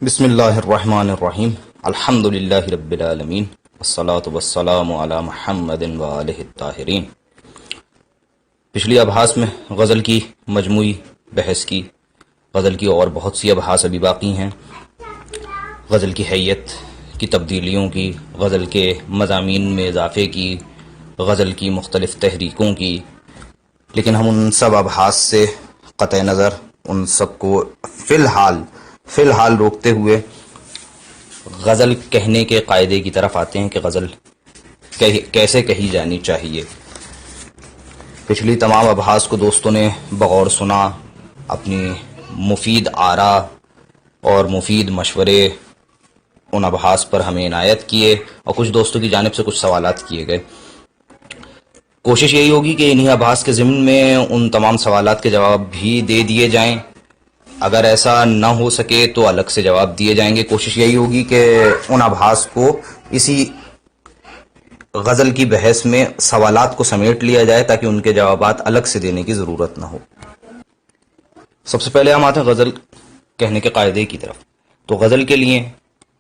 بسم اللہ الرحمن الرحیم الحمد للہ رب العالمین والصلاة والسلام علی محمد وآلہ الطاہرین۔ پچھلی ابحاث میں غزل کی مجموعی بحث کی، غزل کی اور بہت سی ابحاث ابھی باقی ہیں، غزل کی حیت کی تبدیلیوں کی، غزل کے مضامین میں اضافے کی، غزل کی مختلف تحریکوں کی، لیکن ہم ان سب ابحاث سے قطع نظر ان سب کو فی الحال روکتے ہوئے غزل کہنے کے قاعدے کی طرف آتے ہیں کہ غزل کیسے کہی جانی چاہیے۔ پچھلی تمام ابحاث کو دوستوں نے بغور سنا، اپنی مفید آراء اور مفید مشورے ان ابحاث پر ہمیں عنایت کیے، اور کچھ دوستوں کی جانب سے کچھ سوالات کیے گئے۔ کوشش یہی ہوگی کہ انہی ابحاث کے ضمن میں ان تمام سوالات کے جواب بھی دے دیے جائیں، اگر ایسا نہ ہو سکے تو الگ سے جواب دیے جائیں گے۔ کوشش یہی ہوگی کہ ان ابحاث کو اسی غزل کی بحث میں سوالات کو سمیٹ لیا جائے تاکہ ان کے جوابات الگ سے دینے کی ضرورت نہ ہو۔ سب سے پہلے ہم آتے ہیں غزل کہنے کے قاعدے کی طرف۔ تو غزل کے لیے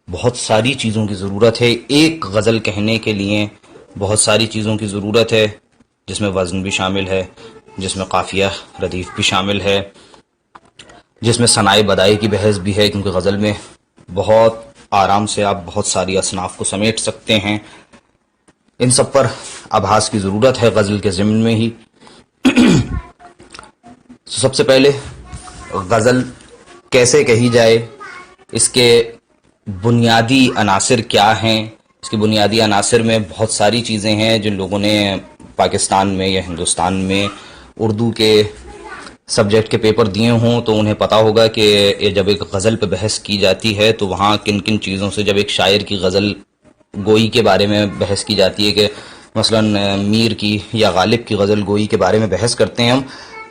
بہت ساری چیزوں کی ضرورت ہے، ایک غزل کہنے کے لیے بہت ساری چیزوں کی ضرورت ہے، جس میں وزن بھی شامل ہے، جس میں قافیہ ردیف بھی شامل ہے، جس میں ثنائی بدائی کی بحث بھی ہے، کیونکہ غزل میں بہت آرام سے آپ بہت ساری اصناف کو سمیٹ سکتے ہیں۔ ان سب پر ابحاث کی ضرورت ہے غزل کے ضمن میں ہی۔ سب سے پہلے غزل کیسے کہی جائے، اس کے بنیادی عناصر کیا ہیں۔ اس کے بنیادی عناصر میں بہت ساری چیزیں ہیں۔ جن لوگوں نے پاکستان میں یا ہندوستان میں اردو کے سبجیکٹ کے پیپر دیے ہوں تو انہیں پتا ہوگا کہ جب ایک غزل پہ بحث کی جاتی ہے تو وہاں کن کن چیزوں سے، جب ایک شاعر کی غزل گوئی کے بارے میں بحث کی جاتی ہے کہ مثلا میر کی یا غالب کی غزل گوئی کے بارے میں بحث کرتے ہیں ہم،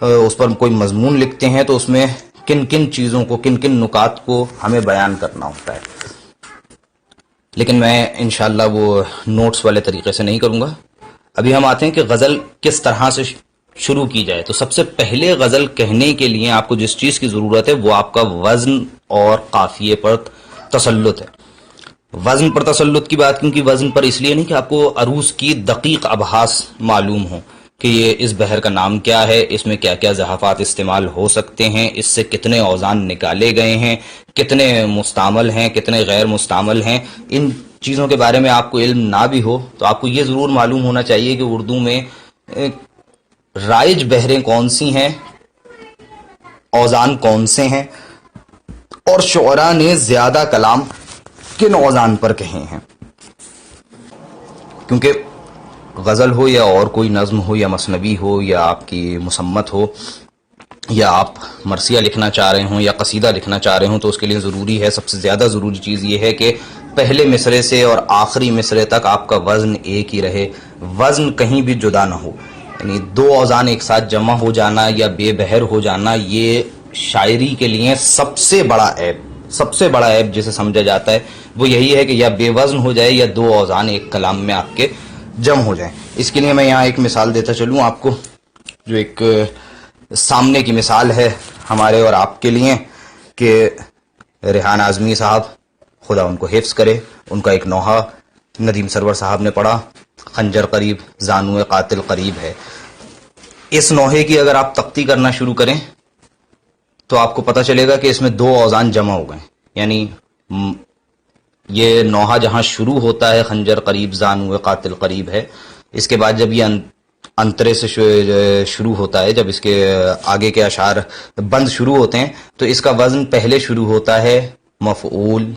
اس پر کوئی مضمون لکھتے ہیں تو اس میں کن کن چیزوں کو، کن کن نکات کو ہمیں بیان کرنا ہوتا ہے۔ لیکن میں انشاءاللہ وہ نوٹس والے طریقے سے نہیں کروں گا۔ ابھی ہم آتے ہیں کہ غزل کس طرح سے شروع کی جائے۔ تو سب سے پہلے غزل کہنے کے لیے آپ کو جس چیز کی ضرورت ہے وہ آپ کا وزن اور قافیے پر تسلط ہے۔ وزن پر تسلط کی بات کیونکہ وزن پر اس لیے نہیں کہ آپ کو عروض کی دقیق ابحاث معلوم ہوں کہ یہ اس بحر کا نام کیا ہے، اس میں کیا کیا ضعفات استعمال ہو سکتے ہیں، اس سے کتنے اوزان نکالے گئے ہیں، کتنے مستعمل ہیں، کتنے غیر مستعمل ہیں۔ ان چیزوں کے بارے میں آپ کو علم نہ بھی ہو تو آپ کو یہ ضرور معلوم ہونا چاہیے کہ اردو میں رائج بحریں کون سی ہیں، اوزان کون سے ہیں، اور شعراء نے زیادہ کلام کن اوزان پر کہے ہیں۔ کیونکہ غزل ہو یا اور کوئی نظم ہو یا مثنوی ہو یا آپ کی مصمت ہو یا آپ مرثیہ لکھنا چاہ رہے ہوں یا قصیدہ لکھنا چاہ رہے ہوں تو اس کے لیے ضروری ہے، سب سے زیادہ ضروری چیز یہ ہے کہ پہلے مصرے سے اور آخری مصرے تک آپ کا وزن ایک ہی رہے، وزن کہیں بھی جدا نہ ہو۔ یعنی دو اوزان ایک ساتھ جمع ہو جانا یا بے بہر ہو جانا یہ شاعری کے لیے سب سے بڑا عیب جسے سمجھا جاتا ہے وہ یہی ہے کہ یا بے وزن ہو جائے یا دو اوزان ایک کلام میں آپ کے جمع ہو جائیں۔ اس کے لیے میں یہاں ایک مثال دیتا چلوں آپ کو، جو ایک سامنے کی مثال ہے ہمارے اور آپ کے لیے، کہ ریحان اعظمی صاحب خدا ان کو حفظ کرے، ان کا ایک نوحہ ندیم سرور صاحب نے پڑھا، خنجر قریب زانو قاتل قریب ہے۔ اس نوحے کی اگر آپ تختی کرنا شروع کریں تو آپ کو پتہ چلے گا کہ اس میں دو اوزان جمع ہو گئے۔ یعنی یہ نوحہ جہاں شروع ہوتا ہے خنجر قریب زانو قاتل قریب ہے، اس کے بعد جب یہ انترے سے شروع ہوتا ہے، جب اس کے آگے کے اشعار بند شروع ہوتے ہیں تو اس کا وزن پہلے شروع ہوتا ہے مفعول،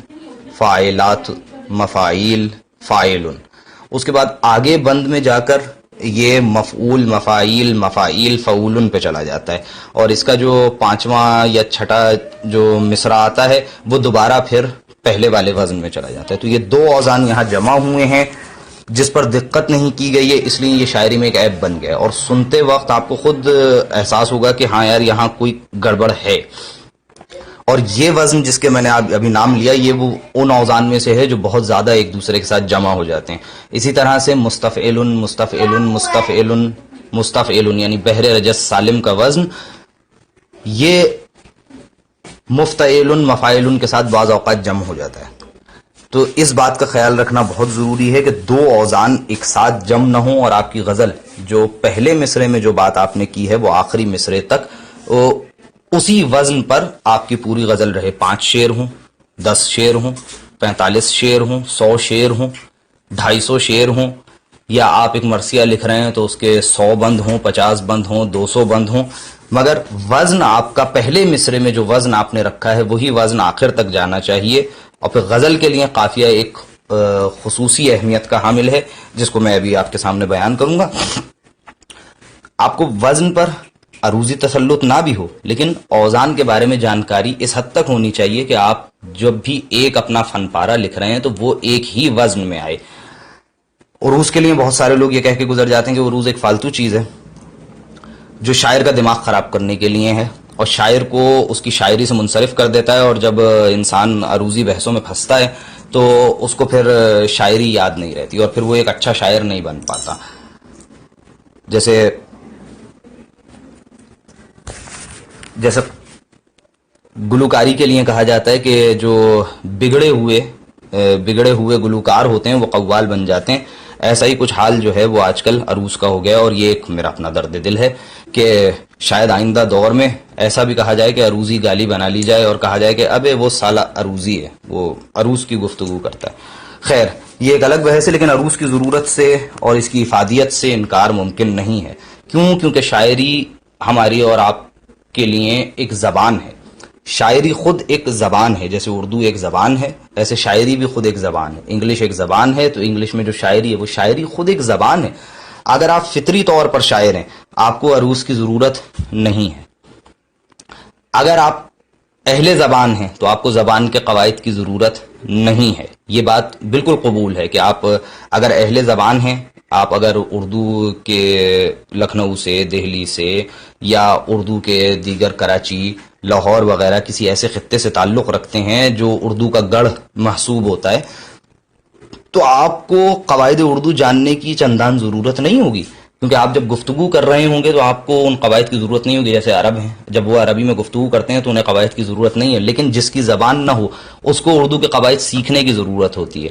فاعلات، مفاعیل، فاعلن۔ اس کے بعد آگے بند میں جا کر یہ مفعول، مفاعیل، مفاعیل، فعولن پہ چلا جاتا ہے، اور اس کا جو پانچواں یا چھٹا جو مصرع آتا ہے وہ دوبارہ پھر پہلے والے وزن میں چلا جاتا ہے۔ تو یہ دو اوزان یہاں جمع ہوئے ہیں جس پر دقت نہیں کی گئی ہے، اس لیے یہ شاعری میں ایک عیب بن گیا، اور سنتے وقت آپ کو خود احساس ہوگا کہ ہاں یار یہاں کوئی گڑبڑ ہے۔ اور یہ وزن جس کے میں نے ابھی نام لیا یہ وہ ان اوزان میں سے ہے جو بہت زیادہ ایک دوسرے کے ساتھ جمع ہو جاتے ہیں۔ اسی طرح سے مستفعلن، مستفعلن، مستفعلن، مستفعلن یعنی بحر رجس سالم کا وزن، یہ مفتعل مفاعل کے ساتھ بعض اوقات جمع ہو جاتا ہے. تو اس بات کا خیال رکھنا بہت ضروری ہے کہ دو اوزان ایک ساتھ جمع نہ ہوں اور آپ کی غزل جو پہلے مصرے میں جو بات آپ نے کی ہے وہ آخری مصرے تک اسی وزن پر آپ کی پوری غزل رہے. 5 شعر ہوں، 10 شعر ہوں، 45 شعر ہوں، 100 شعر ہوں، 250 شعر ہوں، یا آپ ایک مرثیہ لکھ رہے ہیں تو اس کے 100 بند ہوں، 50 بند ہوں، 200 بند ہوں، مگر وزن آپ کا پہلے مصرے میں جو وزن آپ نے رکھا ہے وہی وزن آخر تک جانا چاہیے. اور پھر غزل کے لیے قافیہ ایک خصوصی اہمیت کا حامل ہے جس کو میں ابھی آپ کے سامنے بیان کروں گا. آپ کو وزن پر عروضی تسلط نہ بھی ہو لیکن اوزان کے بارے میں جانکاری اس حد تک ہونی چاہیے کہ آپ جب بھی ایک اپنا فن پارہ لکھ رہے ہیں تو وہ ایک ہی وزن میں آئے. عروض کے لیے بہت سارے لوگ یہ کہہ کے گزر جاتے ہیں کہ عروض ایک فالتو چیز ہے جو شاعر کا دماغ خراب کرنے کے لیے ہے اور شاعر کو اس کی شاعری سے منصرف کر دیتا ہے، اور جب انسان عروضی بحثوں میں پھنستا ہے تو اس کو پھر شاعری یاد نہیں رہتی اور پھر وہ ایک اچھا شاعر نہیں بن پاتا. جیسے گلوکاری کے لیے کہا جاتا ہے کہ جو بگڑے ہوئے گلوکار ہوتے ہیں وہ قوال بن جاتے ہیں، ایسا ہی کچھ حال جو ہے وہ آج کل عروض کا ہو گیا. اور یہ ایک میرا اپنا درد دل ہے کہ شاید آئندہ دور میں ایسا بھی کہا جائے کہ عروضی گالی بنا لی جائے اور کہا جائے کہ ابے وہ سالہ عروضی ہے، وہ عروض کی گفتگو کرتا ہے. خیر یہ ایک الگ بحث ہے، لیکن عروض کی ضرورت سے اور اس کی افادیت سے انکار ممکن نہیں ہے. کیونکہ شاعری ہماری اور آپ کے لیے ایک زبان ہے. شاعری خود ایک زبان ہے، جیسے اردو ایک زبان ہے ایسے شاعری بھی خود ایک زبان ہے. انگلش ایک زبان ہے تو انگلش میں جو شاعری ہے وہ شاعری خود ایک زبان ہے. اگر آپ فطری طور پر شاعر ہیں آپ کو عروض کی ضرورت نہیں ہے. اگر آپ اہل زبان ہیں تو آپ کو زبان کے قواعد کی ضرورت نہیں ہے. یہ بات بالکل قبول ہے کہ آپ اگر اہل زبان ہیں، آپ اگر اردو کے لکھنؤ سے، دہلی سے، یا اردو کے دیگر کراچی، لاہور وغیرہ کسی ایسے خطے سے تعلق رکھتے ہیں جو اردو کا گڑھ محسوب ہوتا ہے، تو آپ کو قواعد اردو جاننے کی چندان ضرورت نہیں ہوگی، کیونکہ آپ جب گفتگو کر رہے ہوں گے تو آپ کو ان قواعد کی ضرورت نہیں ہوگی. جیسے عرب ہیں، جب وہ عربی میں گفتگو کرتے ہیں تو انہیں قواعد کی ضرورت نہیں ہے، لیکن جس کی زبان نہ ہو اس کو اردو کے قواعد سیکھنے کی ضرورت ہوتی ہے.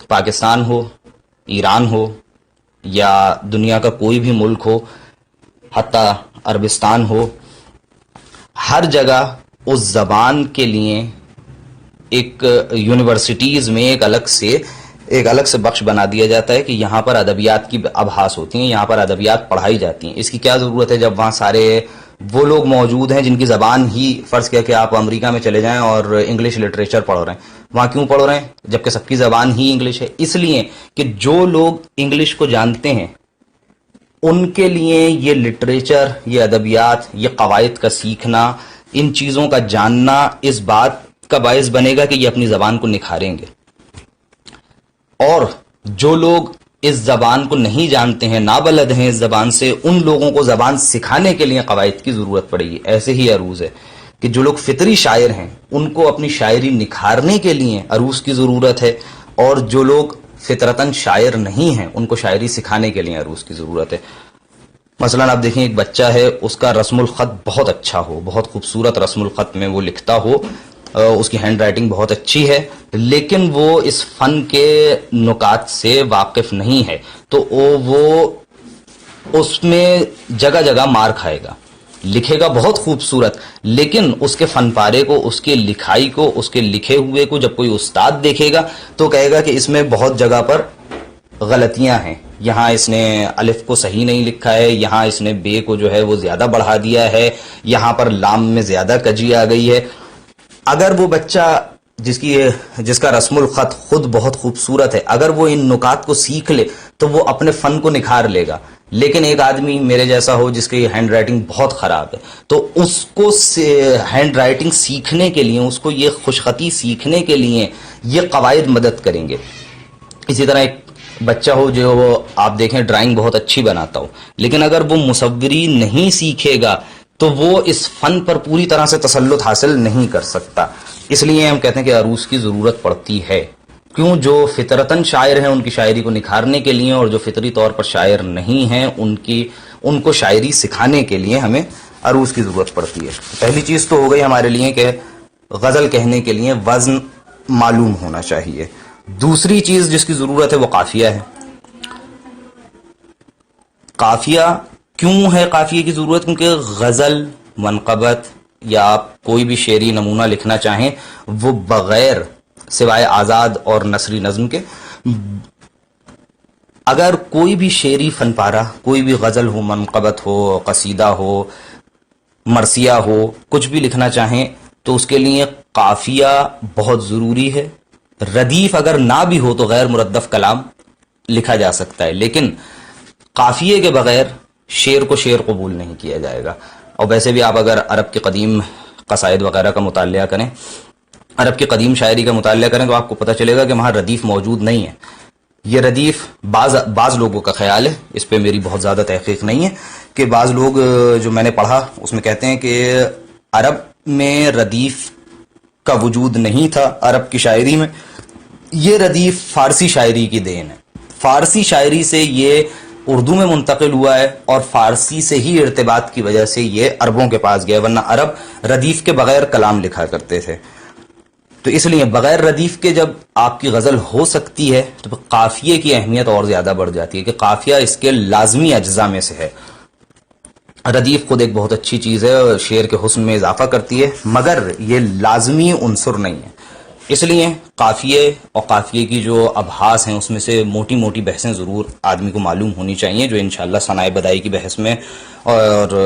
پاکستان ہو، ایران ہو، یا دنیا کا کوئی بھی ملک ہو، حتیٰ عربستان ہو، ہر جگہ اس زبان کے لیے ایک یونیورسٹیز میں ایک الگ سے بخش بنا دیا جاتا ہے کہ یہاں پر ادبیات کی ابحاث ہوتی ہیں، یہاں پر ادبیات پڑھائی جاتی ہیں. اس کی کیا ضرورت ہے جب وہاں سارے وہ لوگ موجود ہیں جن کی زبان ہی، فرض کیا کہ آپ امریکہ میں چلے جائیں اور انگلش لٹریچر پڑھ رہے ہیں، وہاں کیوں پڑھ رہے ہیں جبکہ سب کی زبان ہی انگلش ہے؟ اس لیے کہ جو لوگ انگلش کو جانتے ہیں ان کے لیے یہ لٹریچر، یہ ادبیات، یہ قواعد کا سیکھنا، ان چیزوں کا جاننا اس بات کا باعث بنے گا کہ یہ اپنی زبان کو نکھاریں گے. اور جو لوگ اس زبان کو نہیں جانتے ہیں، نابلد ہیں اس زبان سے، ان لوگوں کو زبان سکھانے کے لیے قواعد کی ضرورت پڑے گی. ایسے ہی عروض ہے کہ جو لوگ فطری شاعر ہیں ان کو اپنی شاعری نکھارنے کے لیے عروض کی ضرورت ہے، اور جو لوگ فطرتاً شاعر نہیں ہیں ان کو شاعری سکھانے کے لیے عروض کی ضرورت ہے. مثلا آپ دیکھیں ایک بچہ ہے، اس کا رسم الخط بہت اچھا ہو، بہت خوبصورت رسم الخط میں وہ لکھتا ہو، اس کی ہینڈ رائٹنگ بہت اچھی ہے، لیکن وہ اس فن کے نکات سے واقف نہیں ہے تو وہ اس میں جگہ جگہ مار کھائے گا. لکھے گا بہت خوبصورت، لیکن اس کے فن پارے کو، اس کے لکھائی کو، اس کے لکھے ہوئے کو جب کوئی استاد دیکھے گا تو کہے گا کہ اس میں بہت جگہ پر غلطیاں ہیں، یہاں اس نے الف کو صحیح نہیں لکھا ہے، یہاں اس نے بے کو جو ہے وہ زیادہ بڑھا دیا ہے، یہاں پر لام میں زیادہ کجی آ گئی ہے. اگر وہ بچہ جس کا رسم الخط خود بہت خوبصورت ہے، اگر وہ ان نکات کو سیکھ لے تو وہ اپنے فن کو نکھار لے گا. لیکن ایک آدمی میرے جیسا ہو جس کی ہینڈ رائٹنگ بہت خراب ہے تو اس کو ہینڈ رائٹنگ سیکھنے کے لیے، اس کو یہ خوشخطی سیکھنے کے لیے یہ قواعد مدد کریں گے. اسی طرح ایک بچہ ہو جو آپ دیکھیں ڈرائنگ بہت اچھی بناتا ہو، لیکن اگر وہ مصوری نہیں سیکھے گا تو وہ اس فن پر پوری طرح سے تسلط حاصل نہیں کر سکتا. اس لیے ہم کہتے ہیں کہ عروض کی ضرورت پڑتی ہے. کیوں؟ جو فطرتاً شاعر ہیں ان کی شاعری کو نکھارنے کے لیے، اور جو فطری طور پر شاعر نہیں ہیں ان کو شاعری سکھانے کے لیے ہمیں عروض کی ضرورت پڑتی ہے. پہلی چیز تو ہو گئی ہمارے لیے کہ غزل کہنے کے لیے وزن معلوم ہونا چاہیے. دوسری چیز جس کی ضرورت ہے وہ قافیہ ہے. قافیہ کیوں ہے قافیے کی ضرورت؟ کیونکہ غزل، منقبت یا آپ کوئی بھی شعری نمونہ لکھنا چاہیں وہ بغیر سوائے آزاد اور نثری نظم کے، اگر کوئی بھی شعری فن پارہ، کوئی بھی غزل ہو، منقبت ہو، قصیدہ ہو، مرثیہ ہو، کچھ بھی لکھنا چاہیں تو اس کے لیے قافیہ بہت ضروری ہے. ردیف اگر نہ بھی ہو تو غیر مردف کلام لکھا جا سکتا ہے، لیکن قافیے کے بغیر شعر کو شعر قبول نہیں کیا جائے گا. اور ویسے بھی آپ اگر عرب کے قدیم قصائد وغیرہ کا مطالعہ کریں، عرب کی قدیم شاعری کا مطالعہ کریں تو آپ کو پتہ چلے گا کہ وہاں ردیف موجود نہیں ہے. یہ ردیف بعض لوگوں کا خیال ہے، اس پہ میری بہت زیادہ تحقیق نہیں ہے، کہ بعض لوگ جو میں نے پڑھا اس میں کہتے ہیں کہ عرب میں ردیف کا وجود نہیں تھا. عرب کی شاعری میں یہ ردیف فارسی شاعری کی دین ہے. فارسی شاعری سے یہ اردو میں منتقل ہوا ہے اور فارسی سے ہی ارتباط کی وجہ سے یہ عربوں کے پاس گیا، ورنہ عرب ردیف کے بغیر کلام لکھا کرتے تھے. تو اس لیے بغیر ردیف کے جب آپ کی غزل ہو سکتی ہے تو قافیے کی اہمیت اور زیادہ بڑھ جاتی ہے کہ قافیہ اس کے لازمی اجزاء میں سے ہے. ردیف خود ایک بہت اچھی چیز ہے اور شعر کے حسن میں اضافہ کرتی ہے، مگر یہ لازمی عنصر نہیں ہے. اس لیے قافیے اور قافیے کی جو ابحاث ہیں اس میں سے موٹی موٹی بحثیں ضرور آدمی کو معلوم ہونی چاہیے، جو انشاءاللہ ثنائے بدائی کی بحث میں اور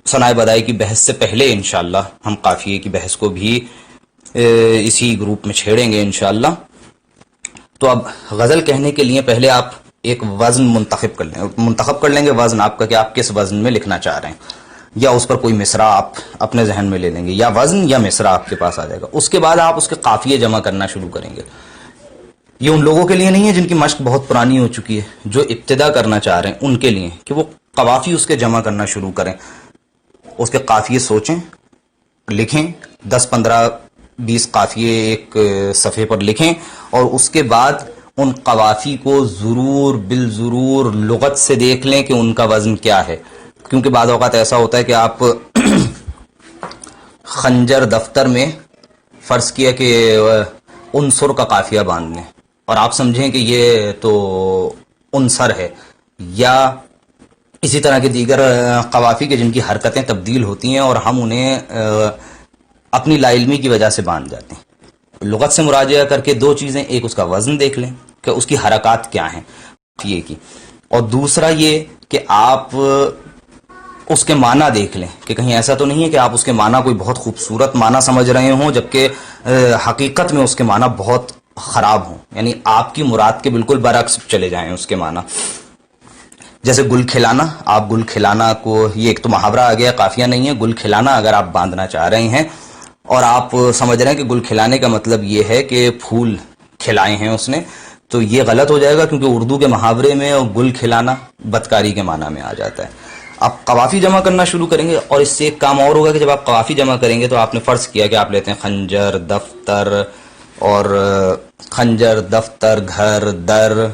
ثنائے بدائی کی بحث سے پہلے انشاءاللہ ہم قافیے کی بحث کو بھی اسی گروپ میں چھیڑیں گے انشاءاللہ. تو اب غزل کہنے کے لیے پہلے آپ ایک وزن منتخب کر لیں گے وزن آپ کا کہ آپ کس وزن میں لکھنا چاہ رہے ہیں، یا اس پر کوئی مصرع آپ اپنے ذہن میں لے لیں گے، یا وزن یا مصرع آپ کے پاس آ جائے گا. اس کے بعد آپ اس کے قافیے جمع کرنا شروع کریں گے. یہ ان لوگوں کے لیے نہیں ہے جن کی مشق بہت پرانی ہو چکی ہے، جو ابتدا کرنا چاہ رہے ہیں ان کے لیے کہ وہ قوافی اس کے جمع کرنا شروع کریں. اس کے قافیے سوچیں، لکھیں، 10 15 20 قافیے ایک صفحے پر لکھیں اور اس کے بعد ان قوافی کو بالضرور لغت سے دیکھ لیں کہ ان کا وزن کیا ہے. کیونکہ بعض اوقات ایسا ہوتا ہے کہ آپ خنجر دفتر میں فرض کیا کہ عنصر کا قافیہ باندھ لیں اور آپ سمجھیں کہ یہ تو عنصر ہے، یا اسی طرح کے دیگر قوافی کے جن کی حرکتیں تبدیل ہوتی ہیں اور ہم انہیں اپنی لا علمی کی وجہ سے باندھ جاتے ہیں. لغت سے مراجعہ کر کے دو چیزیں، ایک اس کا وزن دیکھ لیں کہ اس کی حرکات کیا ہیں قافیے کی، اور دوسرا یہ کہ آپ اس کے معنی دیکھ لیں کہ کہیں ایسا تو نہیں ہے کہ آپ اس کے معنی کوئی بہت خوبصورت معنی سمجھ رہے ہوں جبکہ حقیقت میں اس کے معنی بہت خراب ہوں، یعنی آپ کی مراد کے بالکل برعکس چلے جائیں اس کے معنی. جیسے گل کھلانا، آپ گل کھلانا کو، یہ ایک تو محاورہ آ گیا، قافیہ نہیں ہے. گل کھلانا اگر آپ باندھنا چاہ رہے ہیں اور آپ سمجھ رہے ہیں کہ گل کھلانے کا مطلب یہ ہے کہ پھول کھلائے ہیں اس نے، تو یہ غلط ہو جائے گا کیونکہ اردو کے محاورے میں گل کھلانا بدکاری کے معنی میں آ جاتا ہے. آپ قوافی جمع کرنا شروع کریں گے اور اس سے ایک کام اور ہوگا کہ جب آپ قوافی جمع کریں گے تو آپ نے فرض کیا کہ آپ لیتے ہیں خنجر، دفتر، اور خنجر، دفتر، گھر، در،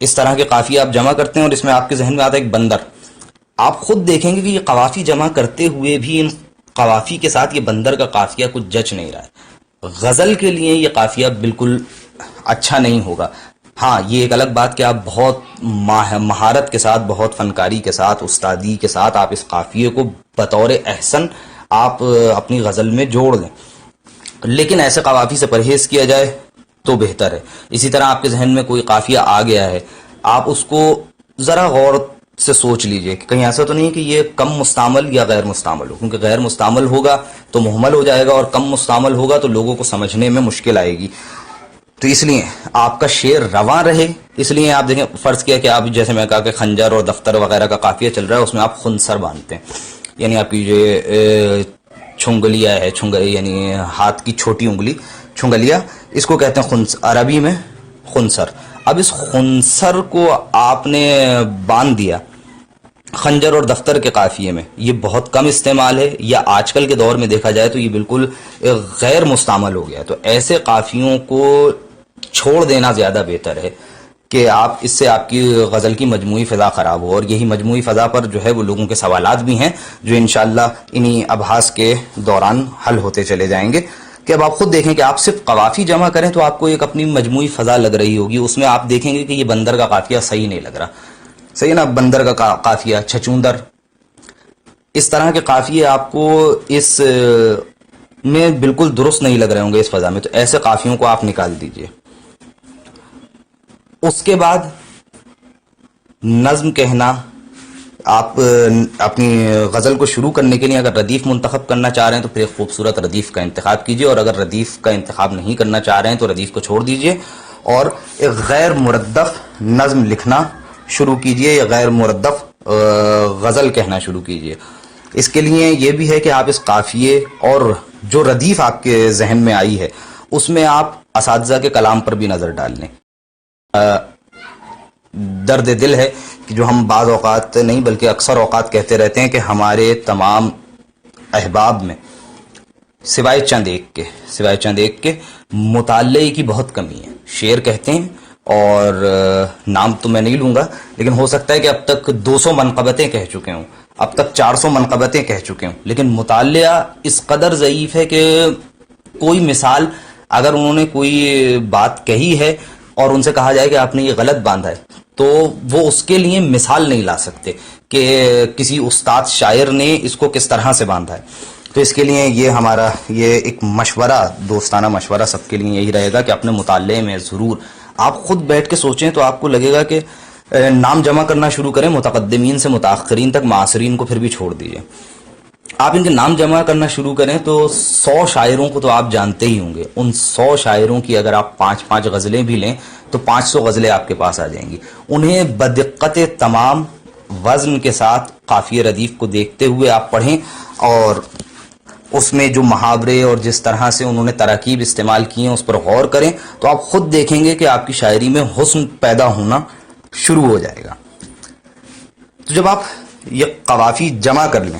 اس طرح کے قافیے آپ جمع کرتے ہیں اور اس میں آپ کے ذہن میں آتا ہے ایک بندر. آپ خود دیکھیں گے کہ یہ قوافی جمع کرتے ہوئے بھی ان قوافی کے ساتھ یہ بندر کا قافیہ کچھ جچ نہیں رہا ہے. غزل کے لیے یہ قافیہ بالکل اچھا نہیں ہوگا. ہاں یہ ایک الگ بات کہ آپ بہت مہارت کے ساتھ، بہت فنکاری کے ساتھ، استادی کے ساتھ آپ اس قافیے کو بطور احسن آپ اپنی غزل میں جوڑ لیں، لیکن ایسے قوافی سے پرہیز کیا جائے تو بہتر ہے. اسی طرح آپ کے ذہن میں کوئی قافیہ آ گیا ہے، آپ اس کو ذرا غور سے سوچ لیجئے کہ کہیں ایسا تو نہیں ہے کہ یہ کم مستعمل یا غیر مستعمل ہو، کیونکہ غیر مستعمل ہوگا تو مہمل ہو جائے گا اور کم مستعمل ہوگا تو لوگوں کو سمجھنے میں مشکل آئے گی. تو اس لیے آپ کا شعر رواں رہے، اس لیے آپ دیکھیں فرض کیا کہ آپ جیسے میں کہا کہ خنجر اور دفتر وغیرہ کا قافیہ چل رہا ہے، اس میں آپ خنصر باندھتے ہیں، یعنی آپ کی جو چھنگلیا ہے، یعنی ہاتھ کی چھوٹی انگلی چھنگلیا، اس کو کہتے ہیں عربی میں خنصر. اب اس خنصر کو آپ نے باندھ دیا خنجر اور دفتر کے قافیے میں، یہ بہت کم استعمال ہے، یا آج کل کے دور میں دیکھا جائے تو یہ بالکل غیر مستعمل ہو گیا. تو ایسے قافیوں کو چھوڑ دینا زیادہ بہتر ہے کہ آپ اس سے آپ کی غزل کی مجموعی فضا خراب ہو، اور یہی مجموعی فضا پر جو ہے وہ لوگوں کے سوالات بھی ہیں جو انشاءاللہ انہی ابحاث کے دوران حل ہوتے چلے جائیں گے. کہ اب آپ خود دیکھیں کہ آپ صرف قوافی جمع کریں تو آپ کو ایک اپنی مجموعی فضا لگ رہی ہوگی، اس میں آپ دیکھیں گے کہ یہ بندر کا قافیہ صحیح نہیں لگ رہا، صحیح ہے نا، بندر کا قافیہ، چھچوندر، اس طرح کے قافیے آپ کو اس میں بالکل درست نہیں لگ رہے ہوں گے اس فضا میں، تو ایسے قافیوں کو آپ نکال دیجئے. اس کے بعد نظم کہنا، آپ اپنی غزل کو شروع کرنے کے لیے اگر ردیف منتخب کرنا چاہ رہے ہیں تو پھر ایک خوبصورت ردیف کا انتخاب کیجئے، اور اگر ردیف کا انتخاب نہیں کرنا چاہ رہے ہیں تو ردیف کو چھوڑ دیجئے اور ایک غیر مردف نظم لکھنا شروع کیجئے یا غیر مردف غزل کہنا شروع کیجئے. اس کے لیے یہ بھی ہے کہ آپ اس قافیے اور جو ردیف آپ کے ذہن میں آئی ہے اس میں آپ اساتذہ کے کلام پر بھی نظر ڈال لیں. درد دل ہے کہ جو ہم بعض اوقات نہیں بلکہ اکثر اوقات کہتے رہتے ہیں کہ ہمارے تمام احباب میں سوائے چند ایک کے مطالعے کی بہت کمی ہے. شعر کہتے ہیں اور نام تو میں نہیں لوں گا، لیکن ہو سکتا ہے کہ اب تک 200 منقبتیں کہہ چکے ہوں، اب تک 400 منقبتیں کہہ چکے ہوں، لیکن مطالعہ اس قدر ضعیف ہے کہ کوئی مثال اگر انہوں نے کوئی بات کہی ہے اور ان سے کہا جائے کہ آپ نے یہ غلط باندھا ہے تو وہ اس کے لیے مثال نہیں لا سکتے کہ کسی استاد شاعر نے اس کو کس طرح سے باندھا ہے. تو اس کے لیے یہ ہمارا یہ ایک مشورہ، دوستانہ مشورہ سب کے لیے یہی رہے گا کہ اپنے مطالعے میں ضرور آپ خود بیٹھ کے سوچیں تو آپ کو لگے گا کہ نام جمع کرنا شروع کریں، متقدمین سے متاخرین تک، معاصرین کو پھر بھی چھوڑ دیجئے. آپ ان کے نام جمع کرنا شروع کریں تو 100 شاعروں کو تو آپ جانتے ہی ہوں گے. ان 100 شاعروں کی اگر آپ 5 غزلیں بھی لیں تو 500 غزلیں آپ کے پاس آ جائیں گی. انہیں بدقت تمام وزن کے ساتھ قافیہ ردیف کو دیکھتے ہوئے آپ پڑھیں، اور اس میں جو محاورے اور جس طرح سے انہوں نے تراکیب استعمال کی ہیں اس پر غور کریں تو آپ خود دیکھیں گے کہ آپ کی شاعری میں حسن پیدا ہونا شروع ہو جائے گا. تو جب آپ یہ قوافی جمع کر لیں،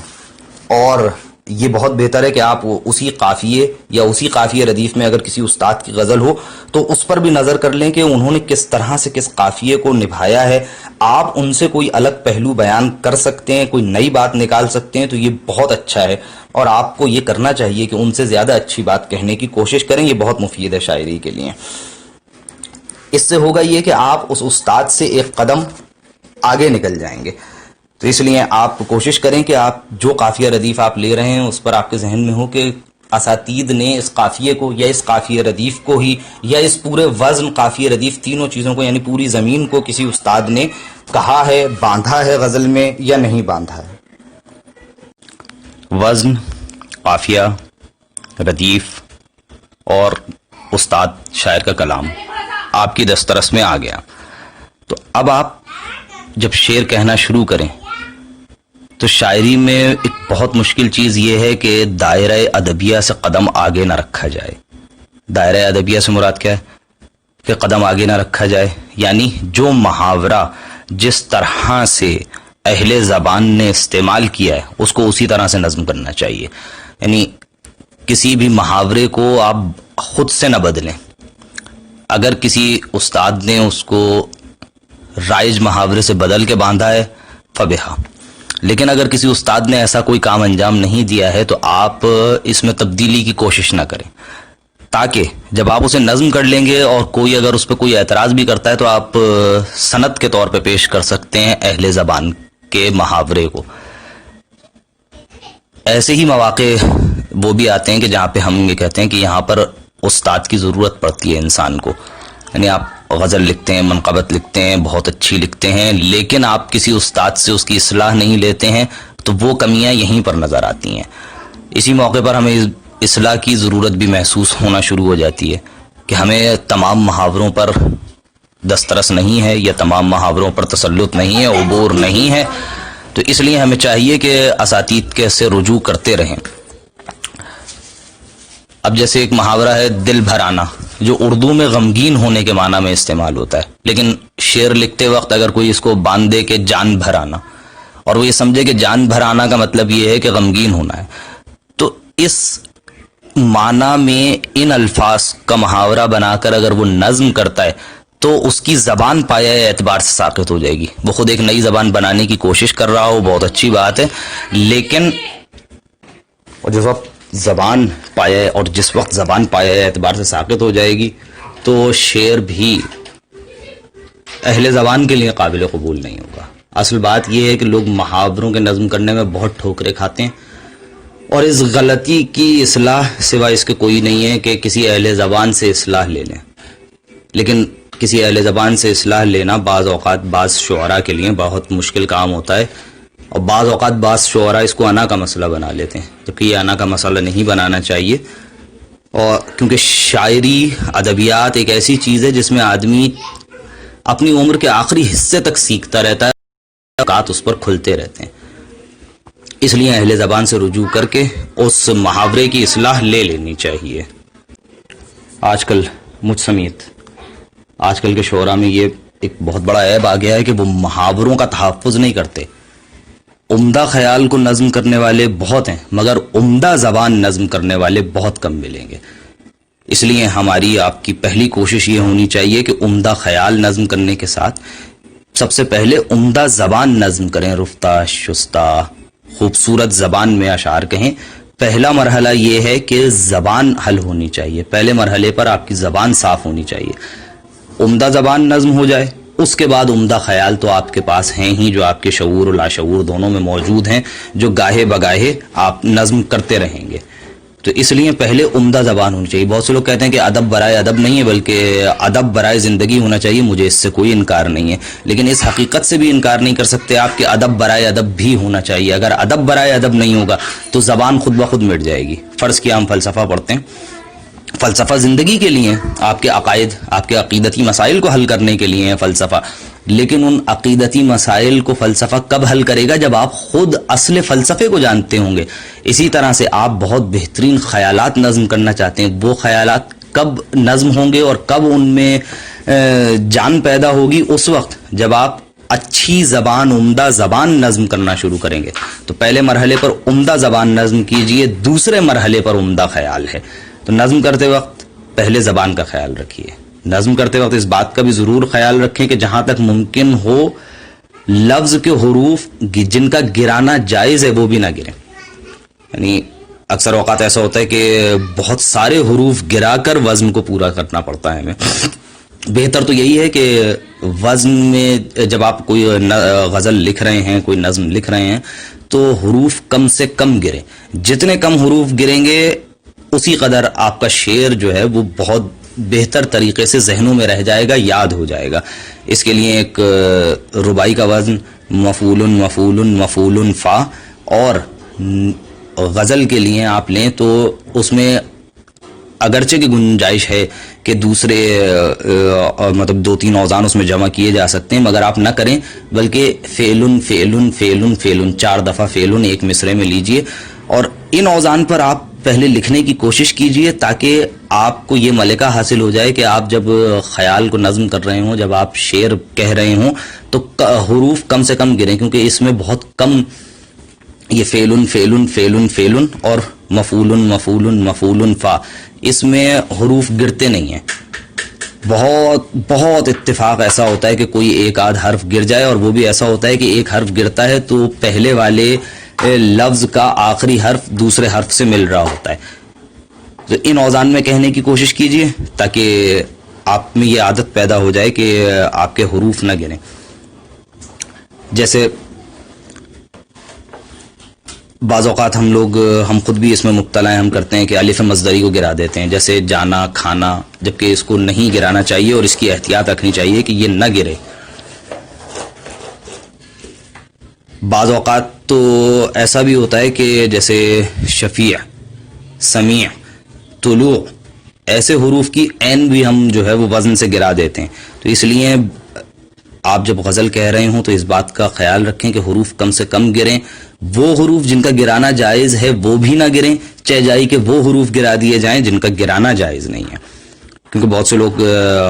اور یہ بہت بہتر ہے کہ آپ اسی قافیے یا اسی قافیہ ردیف میں اگر کسی استاد کی غزل ہو تو اس پر بھی نظر کر لیں کہ انہوں نے کس طرح سے کس قافیے کو نبھایا ہے. آپ ان سے کوئی الگ پہلو بیان کر سکتے ہیں، کوئی نئی بات نکال سکتے ہیں تو یہ بہت اچھا ہے، اور آپ کو یہ کرنا چاہیے کہ ان سے زیادہ اچھی بات کہنے کی کوشش کریں. یہ بہت مفید ہے شاعری کے لیے. اس سے ہوگا یہ کہ آپ اس استاد سے ایک قدم آگے نکل جائیں گے. تو اس لیے آپ کوشش کریں کہ آپ جو قافیہ ردیف آپ لے رہے ہیں اس پر آپ کے ذہن میں ہو کہ اساتید نے اس قافیے کو یا اس قافیہ ردیف کو ہی یا اس پورے وزن قافیہ ردیف تینوں چیزوں کو یعنی پوری زمین کو کسی استاد نے کہا ہے، باندھا ہے غزل میں یا نہیں باندھا ہے. وزن، قافیہ، ردیف اور استاد شاعر کا کلام آپ کی دسترس میں آ گیا. تو اب آپ جب شعر کہنا شروع کریں تو شاعری میں ایک بہت مشکل چیز یہ ہے کہ دائرہ ادبیہ سے قدم آگے نہ رکھا جائے. دائرہ ادبیہ سے مراد کیا ہے کہ قدم آگے نہ رکھا جائے، یعنی جو محاورہ جس طرح سے اہل زبان نے استعمال کیا ہے اس کو اسی طرح سے نظم کرنا چاہیے. یعنی کسی بھی محاورے کو آپ خود سے نہ بدلیں. اگر کسی استاد نے اس کو رائج محاورے سے بدل کے باندھا ہے فبہا، لیکن اگر کسی استاد نے ایسا کوئی کام انجام نہیں دیا ہے تو آپ اس میں تبدیلی کی کوشش نہ کریں، تاکہ جب آپ اسے نظم کر لیں گے اور کوئی اگر اس پہ کوئی اعتراض بھی کرتا ہے تو آپ سند کے طور پہ پیش کر سکتے ہیں اہل زبان کے محاورے کو. ایسے ہی مواقع وہ بھی آتے ہیں کہ جہاں پہ ہم یہ کہتے ہیں کہ یہاں پر استاد کی ضرورت پڑتی ہے انسان کو. یعنی آپ غزل لکھتے ہیں، منقبت لکھتے ہیں، بہت اچھی لکھتے ہیں، لیکن آپ کسی استاد سے اس کی اصلاح نہیں لیتے ہیں تو وہ کمیاں یہیں پر نظر آتی ہیں. اسی موقع پر ہمیں اصلاح کی ضرورت بھی محسوس ہونا شروع ہو جاتی ہے کہ ہمیں تمام محاوروں پر دسترس نہیں ہے یا تمام محاوروں پر تسلط نہیں ہے، عبور نہیں ہے. تو اس لیے ہمیں چاہیے کہ اساتید کے سے رجوع کرتے رہیں. اب جیسے ایک محاورہ ہے دل بھرانا، جو اردو میں غمگین ہونے کے معنی میں استعمال ہوتا ہے، لیکن شعر لکھتے وقت اگر کوئی اس کو باندھ دے کہ جان بھرانا، اور وہ یہ سمجھے کہ جان بھرانا کا مطلب یہ ہے کہ غمگین ہونا ہے، تو اس معنی میں ان الفاظ کا محاورہ بنا کر اگر وہ نظم کرتا ہے تو اس کی زبان پایہ اعتبار سے ساقط ہو جائے گی. وہ خود ایک نئی زبان بنانے کی کوشش کر رہا ہو، بہت اچھی بات ہے، لیکن جس وقت زبان پایہ اعتبار سے ساقط ہو جائے گی تو شعر بھی اہل زبان کے لیے قابل قبول نہیں ہوگا. اصل بات یہ ہے کہ لوگ محاوروں کے نظم کرنے میں بہت ٹھوکریں کھاتے ہیں، اور اس غلطی کی اصلاح سوائے اس کے کوئی نہیں ہے کہ کسی اہل زبان سے اصلاح لے لیں. لیکن کسی اہل زبان سے اصلاح لینا بعض اوقات بعض شعراء کے لیے بہت مشکل کام ہوتا ہے، اور بعض اوقات بعض شعراء اس کو انا کا مسئلہ بنا لیتے ہیں، جبکہ یہ انا کا مسئلہ نہیں بنانا چاہیے. اور کیونکہ شاعری ادبیات ایک ایسی چیز ہے جس میں آدمی اپنی عمر کے آخری حصے تک سیکھتا رہتا ہے، اوقات اس پر کھلتے رہتے ہیں. اس لیے اہل زبان سے رجوع کر کے اس محاورے کی اصلاح لے لینی چاہیے. آج کل مجھ سمیت آج کل کے شعراء میں یہ ایک بہت بڑا عیب آ گیا ہے کہ وہ محاوروں کا تحفظ نہیں کرتے. عمدہ خیال کو نظم کرنے والے بہت ہیں، مگر عمدہ زبان نظم کرنے والے بہت کم ملیں گے. اس لیے ہماری آپ کی پہلی کوشش یہ ہونی چاہیے کہ عمدہ خیال نظم کرنے کے ساتھ سب سے پہلے عمدہ زبان نظم کریں، رفتہ شستہ خوبصورت زبان میں اشعار کہیں. پہلا مرحلہ یہ ہے کہ زبان حل ہونی چاہیے. پہلے مرحلے پر آپ کی زبان صاف ہونی چاہیے. عمدہ زبان نظم ہو جائے، اس کے بعد عمدہ خیال تو آپ کے پاس ہیں ہی، جو آپ کے شعور اور لاشعور دونوں میں موجود ہیں، جو گاہے بگاہے آپ نظم کرتے رہیں گے. تو اس لیے پہلے عمدہ زبان ہونی چاہیے. بہت سے لوگ کہتے ہیں کہ ادب برائے ادب نہیں ہے، بلکہ ادب برائے زندگی ہونا چاہیے. مجھے اس سے کوئی انکار نہیں ہے، لیکن اس حقیقت سے بھی انکار نہیں کر سکتے آپ کہ ادب برائے ادب بھی ہونا چاہیے. اگر ادب برائے ادب نہیں ہوگا تو زبان خود بخود مٹ جائے گی. فرض کیا ہم فلسفہ پڑھتے ہیں، فلسفہ زندگی کے لیے، آپ کے عقائد، آپ کے عقیدتی مسائل کو حل کرنے کے لیے ہے فلسفہ. لیکن ان عقیدتی مسائل کو فلسفہ کب حل کرے گا؟ جب آپ خود اصل فلسفے کو جانتے ہوں گے. اسی طرح سے آپ بہت بہترین خیالات نظم کرنا چاہتے ہیں، وہ خیالات کب نظم ہوں گے اور کب ان میں جان پیدا ہوگی؟ اس وقت جب آپ اچھی زبان، عمدہ زبان نظم کرنا شروع کریں گے. تو پہلے مرحلے پر عمدہ زبان نظم کیجئے، دوسرے مرحلے پر عمدہ خیال ہے. تو نظم کرتے وقت پہلے زبان کا خیال رکھیے. نظم کرتے وقت اس بات کا بھی ضرور خیال رکھیں کہ جہاں تک ممکن ہو لفظ کے حروف جن کا گرانا جائز ہے وہ بھی نہ گریں. یعنی اکثر اوقات ایسا ہوتا ہے کہ بہت سارے حروف گرا کر وزن کو پورا کرنا پڑتا ہے ہمیں. بہتر تو یہی ہے کہ وزن میں جب آپ کوئی غزل لکھ رہے ہیں، کوئی نظم لکھ رہے ہیں، تو حروف کم سے کم گریں. جتنے کم حروف گریں گے اسی قدر آپ کا شعر جو ہے وہ بہت بہتر طریقے سے ذہنوں میں رہ جائے گا، یاد ہو جائے گا. اس کے لیے ایک رباعی کا وزن مفعول مفعول مفعول فا، اور غزل کے لیے آپ لیں تو اس میں اگرچہ کی گنجائش ہے کہ دوسرے مطلب 2-3 اوزان اس میں جمع کیے جا سکتے ہیں، مگر آپ نہ کریں، بلکہ فعل فعل فعل فعل 4 دفعہ فعل ایک مصرے میں لیجئے. اور ان اوزان پر آپ پہلے لکھنے کی کوشش کیجئے تاکہ آپ کو یہ ملکہ حاصل ہو جائے کہ آپ جب خیال کو نظم کر رہے ہوں، جب آپ شعر کہہ رہے ہوں تو حروف کم سے کم گریں، کیونکہ اس میں بہت کم یہ فعل فعل فعل فعل اور مفعول مفعول مفعول فا، اس میں حروف گرتے نہیں ہیں. بہت اتفاق ایسا ہوتا ہے کہ کوئی ایک آدھ حرف گر جائے، اور وہ بھی ایسا ہوتا ہے کہ ایک حرف گرتا ہے تو پہلے والے لفظ کا آخری حرف دوسرے حرف سے مل رہا ہوتا ہے. تو ان اوزان میں کہنے کی کوشش کیجئے تاکہ آپ میں یہ عادت پیدا ہو جائے کہ آپ کے حروف نہ گریں. جیسے بعض اوقات ہم خود بھی اس میں مبتلا ہیں، ہم کرتے ہیں کہ الف مصدری کو گرا دیتے ہیں، جیسے جانا، کھانا، جبکہ اس کو نہیں گرانا چاہیے اور اس کی احتیاط رکھنی چاہیے کہ یہ نہ گرے. بعض اوقات تو ایسا بھی ہوتا ہے کہ جیسے شفیع، سمیع، طلوع، ایسے حروف کی عین بھی ہم جو ہے وہ وزن سے گرا دیتے ہیں. تو اس لیے آپ جب غزل کہہ رہے ہوں تو اس بات کا خیال رکھیں کہ حروف کم سے کم گریں. وہ حروف جن کا گرانا جائز ہے وہ بھی نہ گریں، چہ جائی کہ وہ حروف گرا دیے جائیں جن کا گرانا جائز نہیں ہے. کیونکہ بہت سے لوگ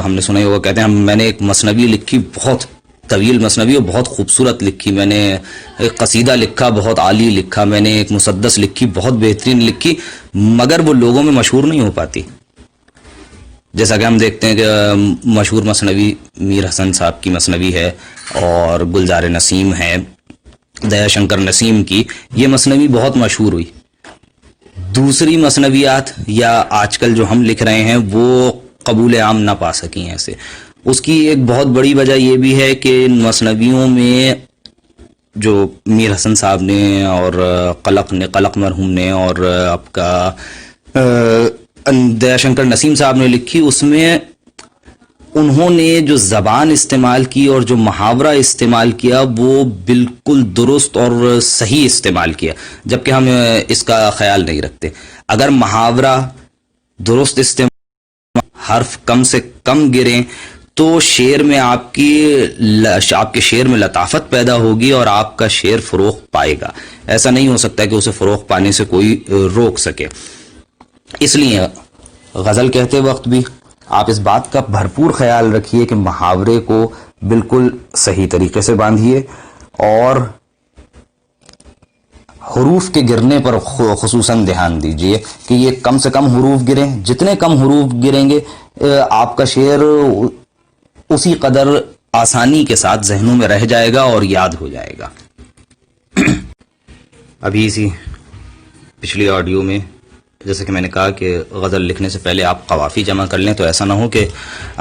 ہم نے سنا ہی ہوگا کہتے ہیں میں نے ایک مثنوی لکھی، بہت طویل مثنوی اور بہت خوبصورت لکھی، میں نے ایک قصیدہ لکھا، بہت عالی لکھا، میں نے ایک مسدس لکھی، بہت بہترین لکھی، مگر وہ لوگوں میں مشہور نہیں ہو پاتی. جیسا کہ ہم دیکھتے ہیں کہ مشہور مثنوی میر حسن صاحب کی مثنوی ہے اور گلزار نسیم ہے دیا شنکر نسیم کی، یہ مثنوی بہت مشہور ہوئی. دوسری مثنویات یا آج کل جو ہم لکھ رہے ہیں وہ قبول عام نہ پا سکیں ایسے. اس کی ایک بہت بڑی وجہ یہ بھی ہے کہ ان مثنویوں میں جو میر حسن صاحب نے اور قلق مرحوم نے اور آپ کا دیا شنکر نسیم صاحب نے لکھی، اس میں انہوں نے جو زبان استعمال کی اور جو محاورہ استعمال کیا وہ بالکل درست اور صحیح استعمال کیا، جبکہ ہم اس کا خیال نہیں رکھتے. اگر محاورہ درست استعمال، حرف کم سے کم گریں تو شعر میں آپ کے شعر میں لطافت پیدا ہوگی اور آپ کا شعر فروغ پائے گا. ایسا نہیں ہو سکتا کہ اسے فروغ پانے سے کوئی روک سکے. اس لیے غزل کہتے وقت بھی آپ اس بات کا بھرپور خیال رکھیے کہ محاورے کو بالکل صحیح طریقے سے باندھیے اور حروف کے گرنے پر خصوصاً دھیان دیجیے کہ یہ کم سے کم حروف گریں. جتنے کم حروف گریں گے آپ کا شعر اسی قدر آسانی کے ساتھ ذہنوں میں رہ جائے گا اور یاد ہو جائے گا. ابھی اسی پچھلی آڈیو میں جیسے کہ میں نے کہا کہ غزل لکھنے سے پہلے آپ قوافی جمع کر لیں، تو ایسا نہ ہو کہ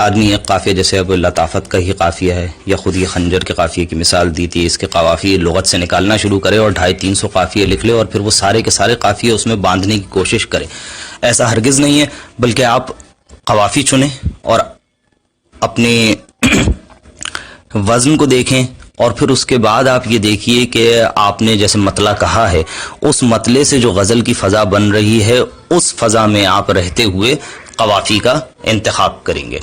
آدمی ایک قافیہ، جیسے اب لطافت کا ہی قافیہ ہے یا خود یہ خنجر کے قافیے کی مثال دی تھی، اس کے قوافی لغت سے نکالنا شروع کرے اور 250-300 قافیے لکھ لے اور پھر وہ سارے کے سارے قافیے اس میں باندھنے کی کوشش کرے. ایسا ہرگز نہیں ہے، بلکہ آپ قوافی چنیں اور اپنے وزن کو دیکھیں اور پھر اس کے بعد آپ یہ دیکھیے کہ آپ نے جیسے مطلع کہا ہے اس مطلع سے جو غزل کی فضا بن رہی ہے اس فضا میں آپ رہتے ہوئے قوافی کا انتخاب کریں گے.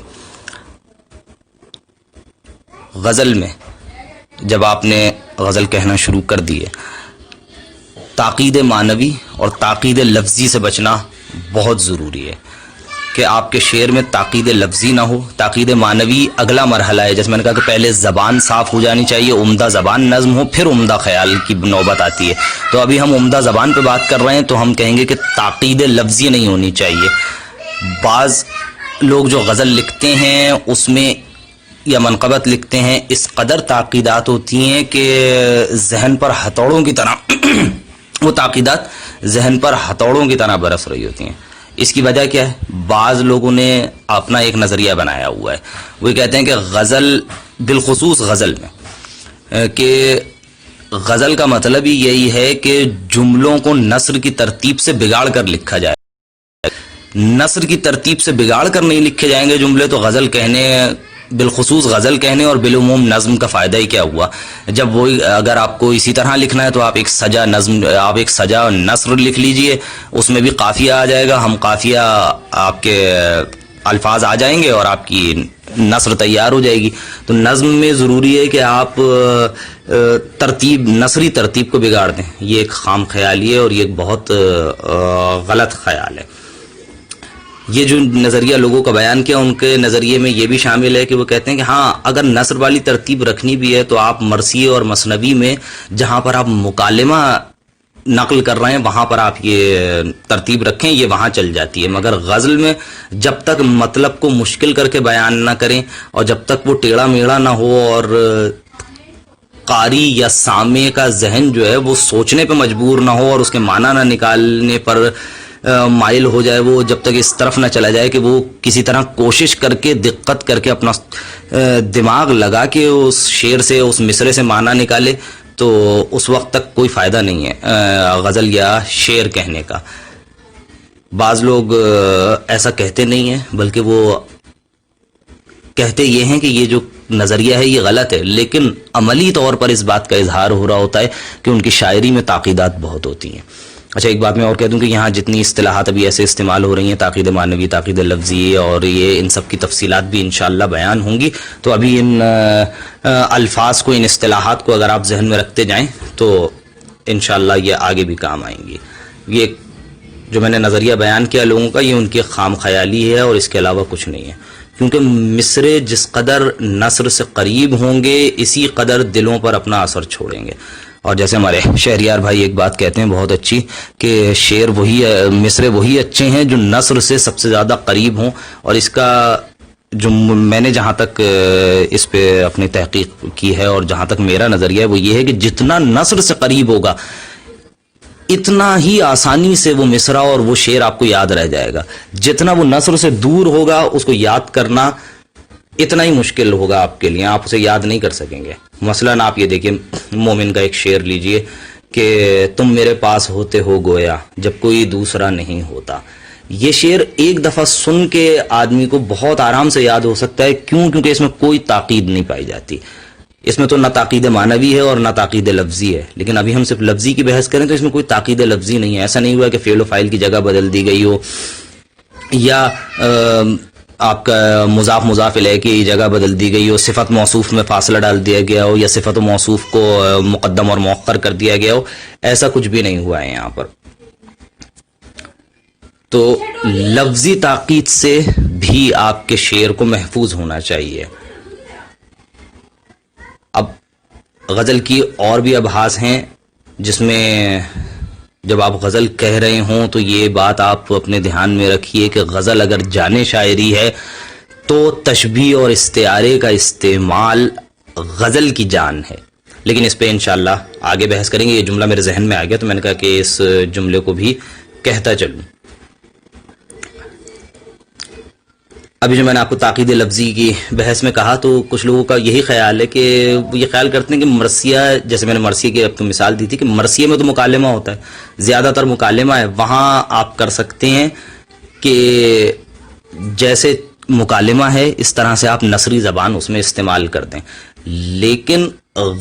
غزل میں جب آپ نے غزل کہنا شروع کر دی ہے، تاکید معنوی اور تاکید لفظی سے بچنا بہت ضروری ہے کہ آپ کے شعر میں تاکید لفظی نہ ہو. تاکید معنوی اگلا مرحلہ ہے. جیسے میں نے کہا کہ پہلے زبان صاف ہو جانی چاہیے، عمدہ زبان نظم ہو، پھر عمدہ خیال کی نوبت آتی ہے. تو ابھی ہم عمدہ زبان پہ بات کر رہے ہیں تو ہم کہیں گے کہ تاکید لفظی نہیں ہونی چاہیے. بعض لوگ جو غزل لکھتے ہیں اس میں یا منقبت لکھتے ہیں اس قدر تاکیدات ہوتی ہیں کہ ذہن پر ہتھوڑوں کی طرح وہ تاکیدات ذہن پر ہتھوڑوں کی طرح برس رہی ہوتی ہیں. اس کی وجہ کیا ہے؟ بعض لوگوں نے اپنا ایک نظریہ بنایا ہوا ہے. وہ کہتے ہیں کہ غزل، بالخصوص غزل میں، کہ غزل کا مطلب ہی یہی ہے کہ جملوں کو نثر کی ترتیب سے بگاڑ کر لکھا جائے. نثر کی ترتیب سے بگاڑ کر نہیں لکھے جائیں گے جملے تو غزل کہنے، بالخصوص غزل کہنے اور بالعموم نظم کا فائدہ ہی کیا ہوا؟ جب وہی اگر آپ کو اسی طرح لکھنا ہے تو آپ ایک سجا نظم، آپ ایک سجا نثر لکھ لیجئے، اس میں بھی قافیہ آ جائے گا، ہم قافیہ آپ کے الفاظ آ جائیں گے اور آپ کی نثر تیار ہو جائے گی. تو نظم میں ضروری ہے کہ آپ ترتیب، نثری ترتیب کو بگاڑ دیں. یہ ایک خام خیالی ہے اور یہ ایک بہت غلط خیال ہے. یہ جو نظریہ لوگوں کا بیان کیا ان کے نظریے میں یہ بھی شامل ہے کہ وہ کہتے ہیں کہ ہاں اگر نثر والی ترتیب رکھنی بھی ہے تو آپ مرثیے اور مثنوی میں جہاں پر آپ مکالمہ نقل کر رہے ہیں وہاں پر آپ یہ ترتیب رکھیں، یہ وہاں چل جاتی ہے. مگر غزل میں جب تک مطلب کو مشکل کر کے بیان نہ کریں اور جب تک وہ ٹیڑھا میڑھا نہ ہو اور قاری یا سامع کا ذہن جو ہے وہ سوچنے پہ مجبور نہ ہو اور اس کے معنی نہ نکالنے پر مائل ہو جائے، وہ جب تک اس طرف نہ چلا جائے کہ وہ کسی طرح کوشش کر کے دقت کر کے اپنا دماغ لگا کے اس شعر سے، اس مصرے سے معنی نکالے، تو اس وقت تک کوئی فائدہ نہیں ہے غزل یا شعر کہنے کا. بعض لوگ ایسا کہتے نہیں ہیں بلکہ وہ کہتے یہ ہیں کہ یہ جو نظریہ ہے یہ غلط ہے، لیکن عملی طور پر اس بات کا اظہار ہو رہا ہوتا ہے کہ ان کی شاعری میں تاکیدات بہت ہوتی ہیں. اچھا ایک بات میں اور کہہ دوں کہ یہاں جتنی اصطلاحات ابھی ایسے استعمال ہو رہی ہیں، تاکید معنوی، تاکید لفظی، اور یہ ان سب کی تفصیلات بھی انشاءاللہ بیان ہوں گی. تو ابھی ان الفاظ کو، ان اصطلاحات کو اگر آپ ذہن میں رکھتے جائیں تو انشاءاللہ یہ آگے بھی کام آئیں گی. یہ جو میں نے نظریہ بیان کیا لوگوں کا، یہ ان کی خام خیالی ہے اور اس کے علاوہ کچھ نہیں ہے. کیونکہ مصرے جس قدر نثر سے قریب ہوں گے اسی قدر دلوں پر اپنا اثر چھوڑیں گے. اور جیسے ہمارے شہریار بھائی ایک بات کہتے ہیں بہت اچھی کہ شعر وہی مصرے وہی اچھے ہیں جو نثر سے سب سے زیادہ قریب ہوں. اور اس کا جو میں نے جہاں تک اس پہ اپنی تحقیق کی ہے اور جہاں تک میرا نظریہ ہے وہ یہ ہے کہ جتنا نثر سے قریب ہوگا اتنا ہی آسانی سے وہ مصرع اور وہ شعر آپ کو یاد رہ جائے گا. جتنا وہ نثر سے دور ہوگا اس کو یاد کرنا اتنا ہی مشکل ہوگا آپ کے لیے, آپ اسے یاد نہیں کر سکیں گے. مثلاً آپ یہ دیکھیں مومن کا ایک شعر لیجئے کہ تم میرے پاس ہوتے ہو گویا جب کوئی دوسرا نہیں ہوتا. یہ شعر ایک دفعہ سن کے آدمی کو بہت آرام سے یاد ہو سکتا ہے. کیوں؟ کیونکہ اس میں کوئی تاکید نہیں پائی جاتی. اس میں تو نہ تاکید معنوی ہے اور نہ تاکید لفظی ہے, لیکن ابھی ہم صرف لفظی کی بحث کریں تو اس میں کوئی تاکید لفظی نہیں ہے. ایسا نہیں ہوا کہ فعل و فاعل کی جگہ بدل دی گئی ہو یا آپ کا مضاف مضاف الیہ کی جگہ بدل دی گئی ہو, صفت موصوف میں فاصلہ ڈال دیا گیا ہو یا صفت و موصوف کو مقدم اور مؤخر کر دیا گیا ہو. ایسا کچھ بھی نہیں ہوا ہے یہاں پر. تو لفظی تاکید سے بھی آپ کے شعر کو محفوظ ہونا چاہیے. اب غزل کی اور بھی ابحاث ہیں جس میں جب آپ غزل کہہ رہے ہوں تو یہ بات آپ اپنے دھیان میں رکھیے کہ غزل اگر جانے شاعری ہے تو تشبیہ اور استعارے کا استعمال غزل کی جان ہے. لیکن اس پہ انشاءاللہ آگے بحث کریں گے. یہ جملہ میرے ذہن میں آ گیا تو میں نے کہا کہ اس جملے کو بھی کہتا چلوں. ابھی جو میں نے آپ کو تاکید لفظی کی بحث میں کہا تو کچھ لوگوں کا یہی خیال ہے کہ وہ یہ خیال کرتے ہیں کہ مرثیہ, جیسے میں نے مرثیہ کی اب تو مثال دی تھی کہ مرثیہ میں تو مکالمہ ہوتا ہے, زیادہ تر مکالمہ ہے, وہاں آپ کر سکتے ہیں کہ جیسے مکالمہ ہے اس طرح سے آپ نثری زبان اس میں استعمال کر دیں. لیکن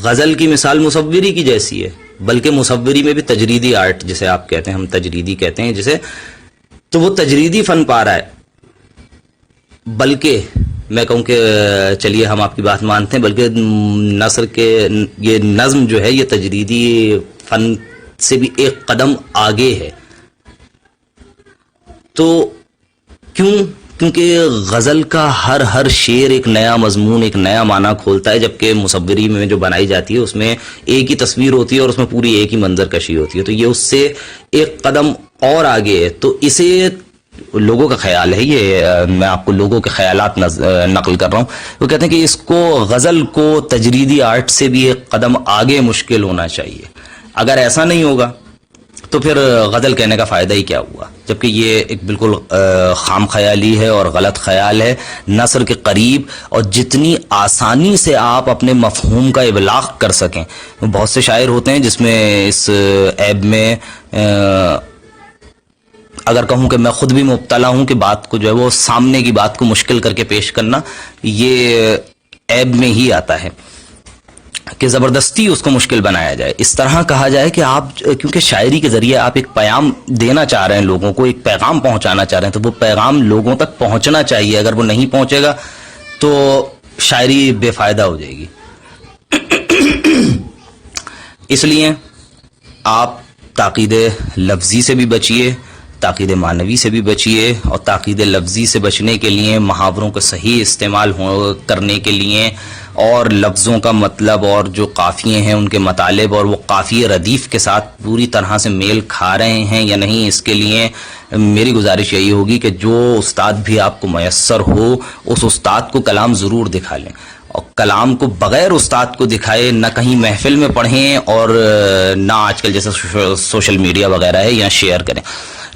غزل کی مثال مصوری کی جیسی ہے, بلکہ مصوری میں بھی تجریدی آرٹ جسے آپ کہتے ہیں, ہم تجریدی کہتے ہیں جسے, تو وہ تجریدی فن پا رہا ہے. بلکہ میں کہوں کہ چلیے ہم آپ کی بات مانتے ہیں, بلکہ نثر کے یہ نظم جو ہے یہ تجریدی فن سے بھی ایک قدم آگے ہے. تو کیونکہ غزل کا ہر شعر ایک نیا مضمون, ایک نیا معنی کھولتا ہے, جبکہ مصوری میں جو بنائی جاتی ہے اس میں ایک ہی تصویر ہوتی ہے اور اس میں پوری ایک ہی منظر کشی ہوتی ہے. تو یہ اس سے ایک قدم اور آگے ہے. تو اسے لوگوں کا خیال ہے, یہ میں آپ کو لوگوں کے خیالات نقل کر رہا ہوں, وہ کہتے ہیں کہ اس کو غزل کو تجریدی آرٹ سے بھی ایک قدم آگے مشکل ہونا چاہیے. اگر ایسا نہیں ہوگا تو پھر غزل کہنے کا فائدہ ہی کیا ہوا, جبکہ یہ ایک بالکل خام خیالی ہے اور غلط خیال ہے. نثر کے قریب اور جتنی آسانی سے آپ اپنے مفہوم کا ابلاغ کر سکیں. بہت سے شاعر ہوتے ہیں جس میں اس عیب میں اگر کہوں کہ میں خود بھی مبتلا ہوں کہ بات کو جو ہے وہ سامنے کی بات کو مشکل کر کے پیش کرنا یہ عیب میں ہی آتا ہے کہ زبردستی اس کو مشکل بنایا جائے. اس طرح کہا جائے کہ آپ کیونکہ شاعری کے ذریعے آپ ایک پیام دینا چاہ رہے ہیں لوگوں کو, ایک پیغام پہنچانا چاہ رہے ہیں, تو وہ پیغام لوگوں تک پہنچنا چاہیے. اگر وہ نہیں پہنچے گا تو شاعری بے فائدہ ہو جائے گی. اس لیے آپ تاکید لفظی سے بھی بچیے, تاکید معنوی سے بھی بچیے, اور تاکید لفظی سے بچنے کے لیے محاوروں کا صحیح استعمال کرنے کے لیے اور لفظوں کا مطلب اور جو قافیے ہیں ان کے مطالب اور وہ قافیے ردیف کے ساتھ پوری طرح سے میل کھا رہے ہیں یا نہیں, اس کے لیے میری گزارش یہی ہوگی کہ جو استاد بھی آپ کو میسر ہو اس استاد کو کلام ضرور دکھا لیں, اور کلام کو بغیر استاد کو دکھائے نہ کہیں محفل میں پڑھیں اور نہ آج کل جیسے سوشل میڈیا وغیرہ ہے یا شیئر کریں,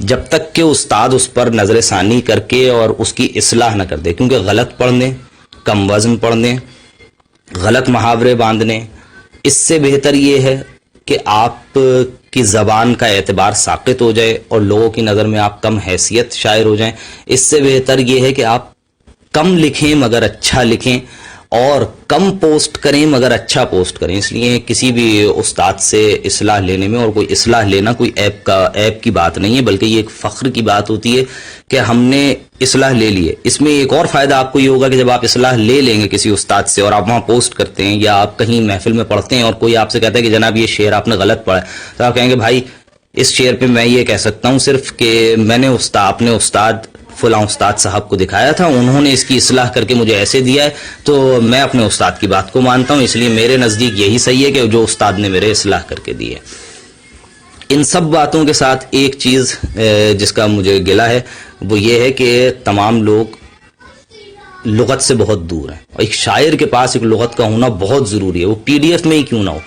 جب تک کہ استاد اس پر نظر ثانی کر کے اور اس کی اصلاح نہ کر دے. کیونکہ غلط پڑھنے, کم وزن پڑھنے, غلط محاورے باندھنے, اس سے بہتر یہ ہے کہ آپ کی زبان کا اعتبار ساقط ہو جائے اور لوگوں کی نظر میں آپ کم حیثیت شاعر ہو جائیں. اس سے بہتر یہ ہے کہ آپ کم لکھیں مگر اچھا لکھیں اور کم پوسٹ کریں مگر اچھا پوسٹ کریں. اس لیے کسی بھی استاد سے اصلاح لینے میں, اور کوئی اصلاح لینا کوئی عیب کی بات نہیں ہے, بلکہ یہ ایک فخر کی بات ہوتی ہے کہ ہم نے اصلاح لے لی ہے. اس میں ایک اور فائدہ آپ کو یہ ہوگا کہ جب آپ اصلاح لے لیں گے کسی استاد سے اور آپ وہاں پوسٹ کرتے ہیں یا آپ کہیں محفل میں پڑھتے ہیں اور کوئی آپ سے کہتا ہے کہ جناب یہ شعر آپ نے غلط پڑھا ہے, تو آپ کہیں گے بھائی اس شعر پہ میں یہ کہہ سکتا ہوں صرف کہ میں نے اپنے استاد فلاں استاد صاحب کو دکھایا تھا, انہوں نے اس کی اصلاح کر کے مجھے ایسے دیا ہے, تو میں اپنے استاد کی بات کو مانتا ہوں, اس لیے میرے نزدیک یہی صحیح ہے کہ جو استاد نے میرے اصلاح کر کے دی ہے. ان سب باتوں کے ساتھ ایک چیز جس کا مجھے گلہ ہے وہ یہ ہے کہ تمام لوگ لغت سے بہت دور ہیں, اور ایک شاعر کے پاس ایک لغت کا ہونا بہت ضروری ہے, وہ پی ڈی ایف میں ہی کیوں نہ ہو,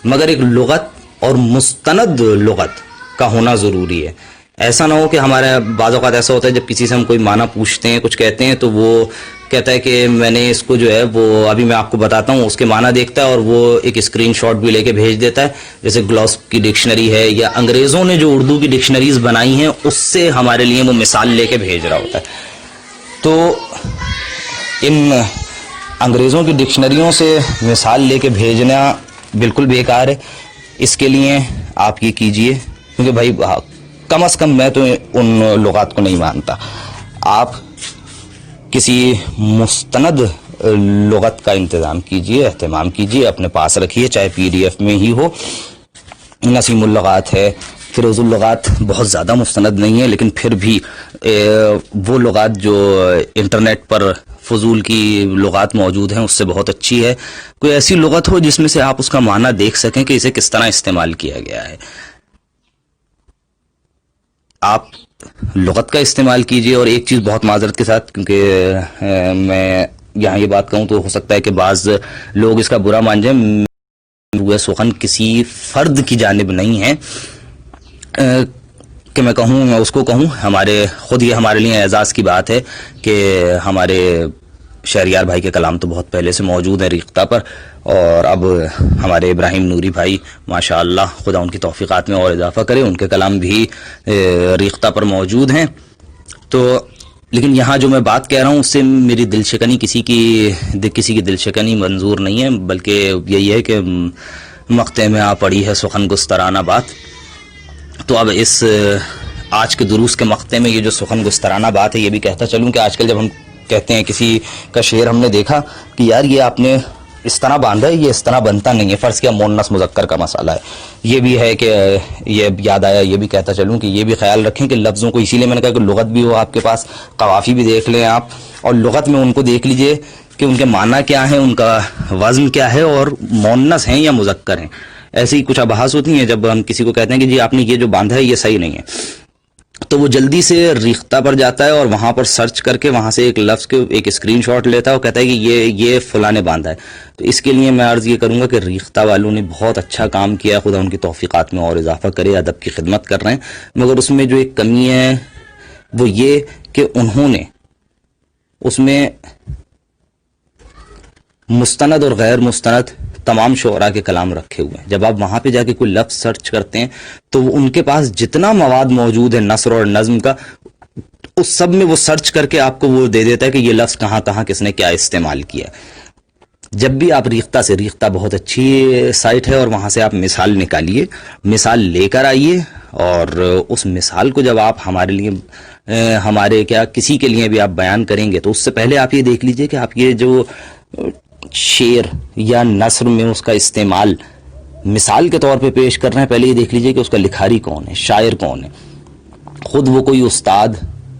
مگر ایک لغت اور مستند لغت کا ہونا ضروری ہے. ایسا نہ ہو کہ ہمارے بعض اوقات ایسا ہوتا ہے جب کسی سے ہم کوئی معنی پوچھتے ہیں, کچھ کہتے ہیں, تو وہ کہتا ہے کہ میں نے اس کو جو ہے وہ ابھی میں آپ کو بتاتا ہوں, اس کے معنی دیکھتا ہے اور وہ ایک اسکرین شاٹ بھی لے کے بھیج دیتا ہے. جیسے گلوس کی ڈکشنری ہے, یا انگریزوں نے جو اردو کی ڈکشنریز بنائی ہیں اس سے ہمارے لیے وہ مثال لے کے بھیج رہا ہوتا ہے. تو ان انگریزوں کی ڈکشنریوں سے مثال لے کے بھیجنا بالکل بیکار ہے. اس کے لیے آپ یہ کیجئے, کیونکہ بھائی کم از کم میں تو ان لغات کو نہیں مانتا, آپ کسی مستند لغت کا انتظام کیجئے, اہتمام کیجئے, اپنے پاس رکھیے, چاہے پی ڈی ایف میں ہی ہو. نسیم اللغات ہے, فیروز اللغات بہت زیادہ مستند نہیں ہے, لیکن پھر بھی وہ لغات جو انٹرنیٹ پر فضول کی لغات موجود ہیں اس سے بہت اچھی ہے. کوئی ایسی لغت ہو جس میں سے آپ اس کا معنی دیکھ سکیں کہ اسے کس طرح استعمال کیا گیا ہے. آپ لغت کا استعمال کیجئے. اور ایک چیز بہت معذرت کے ساتھ, کیونکہ میں یہاں یہ بات کہوں تو ہو سکتا ہے کہ بعض لوگ اس کا برا مان جائیں, وہ سخن کسی فرد کی جانب نہیں ہے کہ میں کہوں, میں اس کو کہوں. ہمارے خود یہ ہمارے لیے اعزاز کی بات ہے کہ ہمارے شہریار بھائی کے کلام تو بہت پہلے سے موجود ہیں ریختہ پر, اور اب ہمارے ابراہیم نوری بھائی ماشاء اللہ خدا ان کی توفیقات میں اور اضافہ کرے, ان کے کلام بھی ریختہ پر موجود ہیں. تو لیکن یہاں جو میں بات کہہ رہا ہوں اس سے میری دل شکنی کسی کی دل شکنی منظور نہیں ہے, بلکہ یہی ہے کہ مقطع میں آ پڑی ہے سخن گسترانہ بات. تو اب اس آج کے دروس کے مقطع میں یہ جو سخن گسترانہ بات ہے, یہ بھی کہتا چلوں کہ آج کل جب ہم کہتے ہیں کسی کا شعر ہم نے دیکھا کہ یار یہ آپ نے اس طرح باندھا ہے, یہ اس طرح بنتا نہیں ہے, فرض کیا مونس مذکر کا مسئلہ ہے. یہ بھی ہے کہ یہ یاد آیا, یہ بھی کہتا چلوں کہ یہ بھی خیال رکھیں کہ لفظوں کو, اسی لیے میں نے کہا کہ لغت بھی ہو آپ کے پاس, قوافی بھی دیکھ لیں آپ, اور لغت میں ان کو دیکھ لیجئے کہ ان کے معنی کیا ہیں, ان کا وزن کیا ہے, اور مونس ہیں یا مذکر ہیں. ایسی کچھ ابحاث ہوتی ہیں جب ہم کسی کو کہتے ہیں کہ جی آپ نے یہ جو باندھا ہے یہ صحیح نہیں ہے, تو وہ جلدی سے ریختہ پر جاتا ہے اور وہاں پر سرچ کر کے وہاں سے ایک لفظ کے ایک اسکرین شاٹ لیتا ہے اور کہتا ہے کہ یہ فلاں نے باندھا ہے. تو اس کے لیے میں عرض یہ کروں گا کہ ریختہ والوں نے بہت اچھا کام کیا, خدا ان کی توفیقات میں اور اضافہ کرے, ادب کی خدمت کر رہے ہیں. مگر اس میں جو ایک کمی ہے وہ یہ کہ انہوں نے اس میں مستند اور غیر مستند تمام شعراء کے کلام رکھے ہوئے ہیں. جب آپ وہاں پہ جا کے کوئی لفظ سرچ کرتے ہیں تو ان کے پاس جتنا مواد موجود ہے نثر اور نظم کا, اس سب میں وہ سرچ کر کے آپ کو وہ دے دیتا ہے کہ یہ لفظ کہاں کہاں کس نے کیا استعمال کیا. جب بھی آپ ریختہ بہت اچھی سائٹ ہے, اور وہاں سے آپ مثال نکالیے, مثال لے کر آئیے, اور اس مثال کو جب آپ ہمارے لیے ہمارے کیا کسی کے لیے بھی آپ بیان کریں گے تو اس سے پہلے آپ یہ دیکھ لیجئے کہ آپ یہ جو شعر یا نثر میں اس کا استعمال مثال کے طور پہ پیش کر رہے ہیں, پہلے یہ دیکھ لیجئے کہ اس کا لکھاری کون ہے, شاعر کون ہے. خود وہ کوئی استاد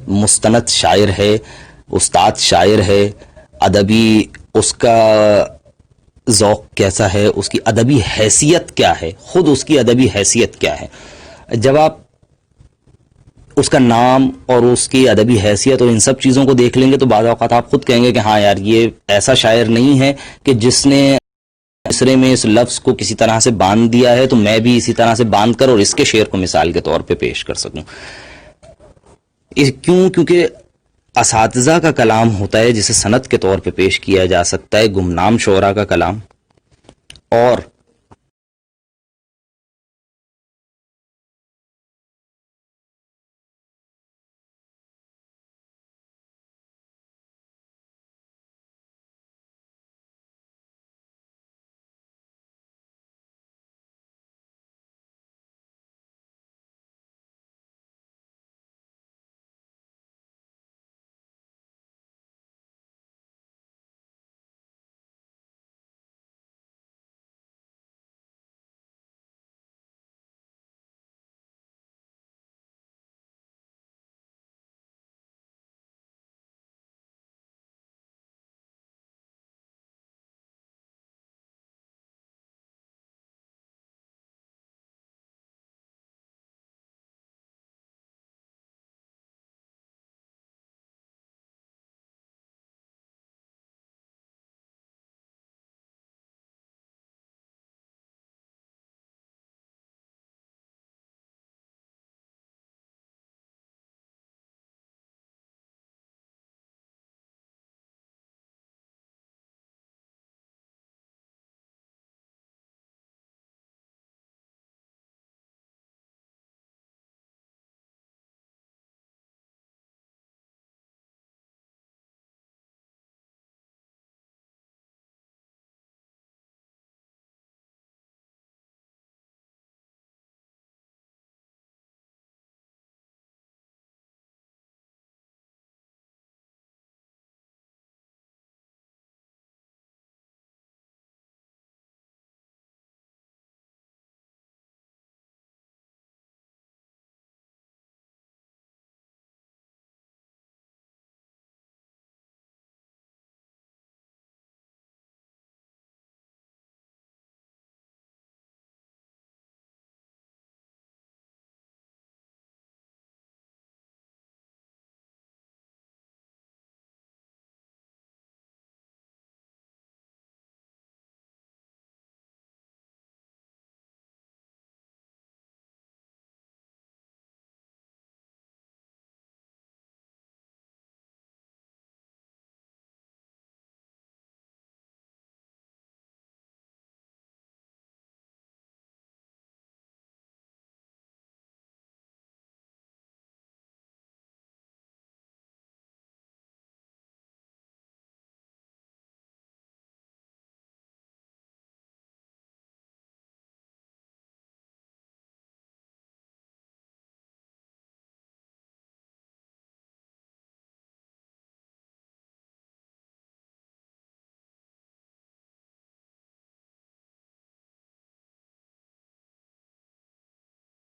مستند شاعر ہے, استاد شاعر ہے, ادبی اس کا ذوق کیسا ہے, اس کی ادبی حیثیت کیا ہے, خود اس کی ادبی حیثیت کیا ہے. جب آپ اس کا نام اور اس کی ادبی حیثیت اور ان سب چیزوں کو دیکھ لیں گے تو بعض اوقات آپ خود کہیں گے کہ ہاں یار یہ ایسا شاعر نہیں ہے کہ جس نے مصرے میں اس لفظ کو کسی طرح سے باندھ دیا ہے تو میں بھی اسی طرح سے باندھ کر اور اس کے شعر کو مثال کے طور پہ پیش کر سکوں. کیونکہ اساتذہ کا کلام ہوتا ہے جسے سند کے طور پہ پیش کیا جا سکتا ہے, گمنام شعراء کا کلام, اور